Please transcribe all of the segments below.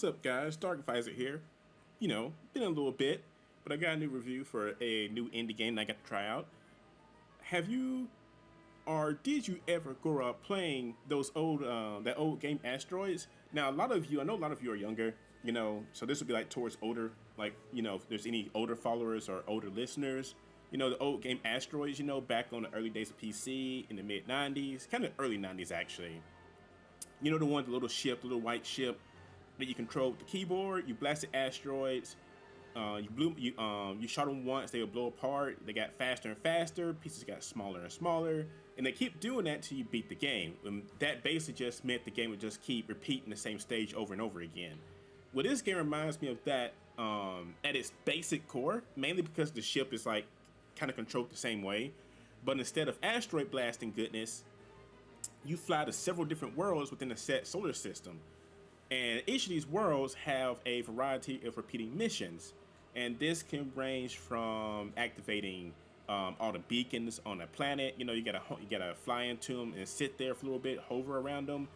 What's up, guys? Dark Visor here. Been a little bit, but I got a new review for a new indie game that I got to try out. Have you or did you ever grow up playing those that old game Asteroids? Now, I know a lot of you are younger, so this would be like towards older, like, if there's any older followers or older listeners. The old game Asteroids, back on the early days of PC in the mid 90s, kind of early 90s actually. The one, the little white ship that you control with the keyboard. You blasted asteroids. You shot them once, they would blow apart. They got faster and faster. Pieces got smaller and smaller, and they keep doing that till you beat the game. And that basically just meant the game would just keep repeating the same stage over and over again. Well, this game reminds me of that at its basic core, mainly because the ship is like kind of controlled the same way. But instead of asteroid blasting goodness, you fly to several different worlds within a set solar system. And each of these worlds have a variety of repeating missions. And this can range from activating all the beacons on a planet. You gotta fly into them and sit there for a little bit, hover around them,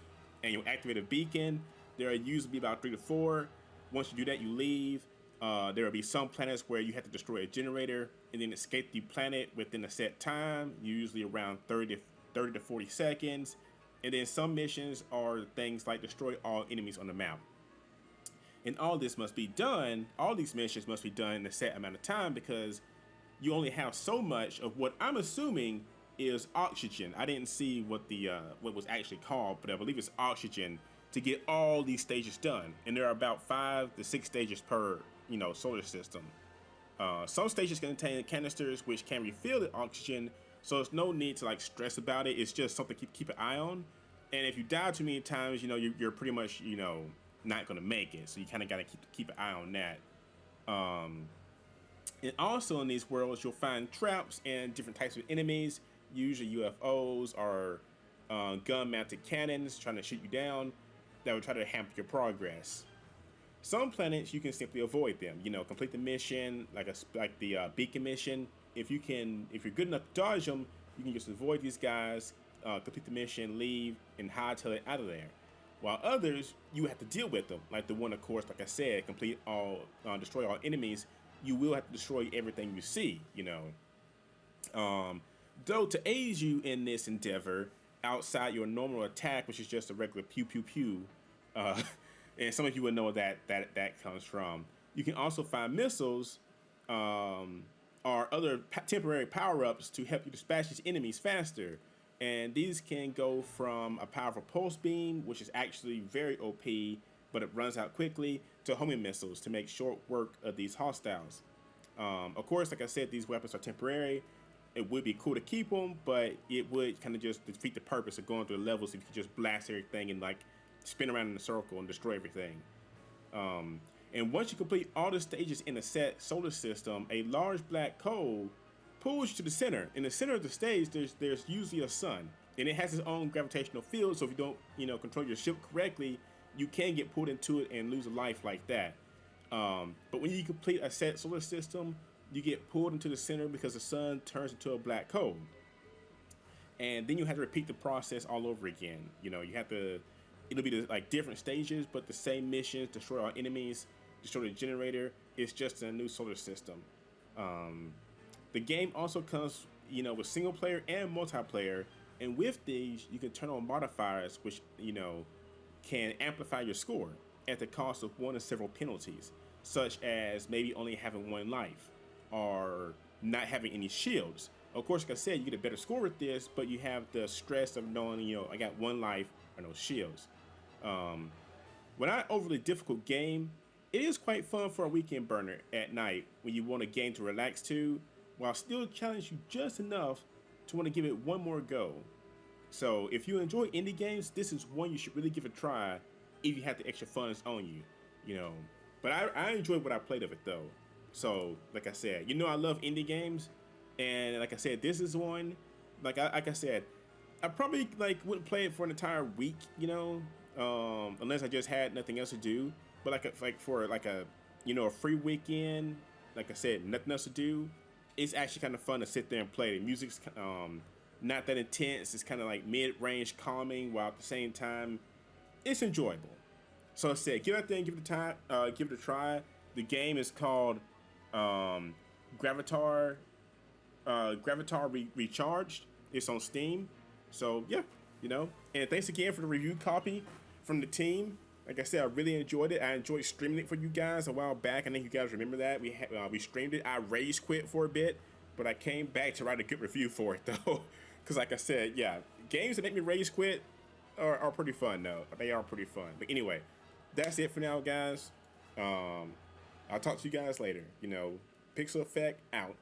and you activate a beacon. There are usually about 3 to 4. Once you do that, you leave. There will be some planets where you have to destroy a generator and then escape the planet within a set time, usually around 30 to 40 seconds. And then some missions are things like destroy all enemies on the map. And all these missions must be done in a set amount of time because you only have so much of what I'm assuming is oxygen. I didn't see what what was actually called, but I believe it's oxygen to get all these stages done. And there are about 5 to 6 stages per, solar system. Some stages contain canisters which can refill the oxygen, so there's no need to like stress about it. It's just something to keep an eye on. And if you die too many times, you're pretty much, not going to make it. So you kind of got to keep an eye on that. And also in these worlds, you'll find traps and different types of enemies, usually UFOs or gun-mounted cannons trying to shoot you down that will try to hamper your progress. Some planets you can simply avoid them. Complete the mission like the beacon mission. If you're good enough to dodge them, you can just avoid these guys, complete the mission, leave, and hightail it out of there. While others, you have to deal with them. Like the one, of course, like I said, destroy all enemies. You will have to destroy everything you see. Though to aid you in this endeavor, outside your normal attack, which is just a regular pew pew pew, and some of you will know that comes from. You can also find missiles or other temporary power-ups to help you dispatch these enemies faster. And these can go from a powerful pulse beam, which is actually very OP, but it runs out quickly, to homing missiles to make short work of these hostiles. Of course, like I said, these weapons are temporary. It would be cool to keep them, but it would kind of just defeat the purpose of going through the levels if you could just blast everything and like spin around in a circle and destroy everything. And once you complete all the stages in a set solar system, a large black hole pulls you to the center. In the center of the stage, there's usually a sun, and it has its own gravitational field. So if you don't, control your ship correctly, you can get pulled into it and lose a life like that. But when you complete a set solar system, you get pulled into the center because the sun turns into a black hole, and then you have to repeat the process all over again. It'll be like different stages, but the same missions: destroy all enemies, destroy the generator. It's just in a new solar system. The game also comes, with single player and multiplayer, and with these, you can turn on modifiers, which, can amplify your score at the cost of one or several penalties, such as maybe only having 1 life or not having any shields. Of course, like I said, you get a better score with this, but you have the stress of knowing, I got 1 life or no shields. When not overly difficult game, it is quite fun for a weekend burner at night when you want a game to relax to, while still challenge you just enough to want to give it one more go. So if you enjoy indie games, this is one you should really give a try if you have the extra funds on you, But I enjoyed what I played of it though. So like I said, I love indie games, and like I said, this is one. Like I said, I probably wouldn't play it for an entire week, unless I just had nothing else to do. But for a free weekend, like I said, nothing else to do. It's actually kind of fun to sit there and play. The music's not that intense. It's kind of like mid-range calming, while at the same time, it's enjoyable. So I said, get out there and give it a time, give it a try. The game is called um, Gravitar Recharged. It's on Steam. So yeah, you know. And thanks again for the review copy from the team. Like I said, I really enjoyed it. I enjoyed streaming it for you guys a while back. I think you guys remember that we streamed it. I rage quit for a bit, but I came back to write a good review for it though. Because like I said, yeah, games that make me rage quit are pretty fun though. They are pretty fun. But anyway, that's it for now, guys. I'll talk to you guys later. You know, Pixel Effect out.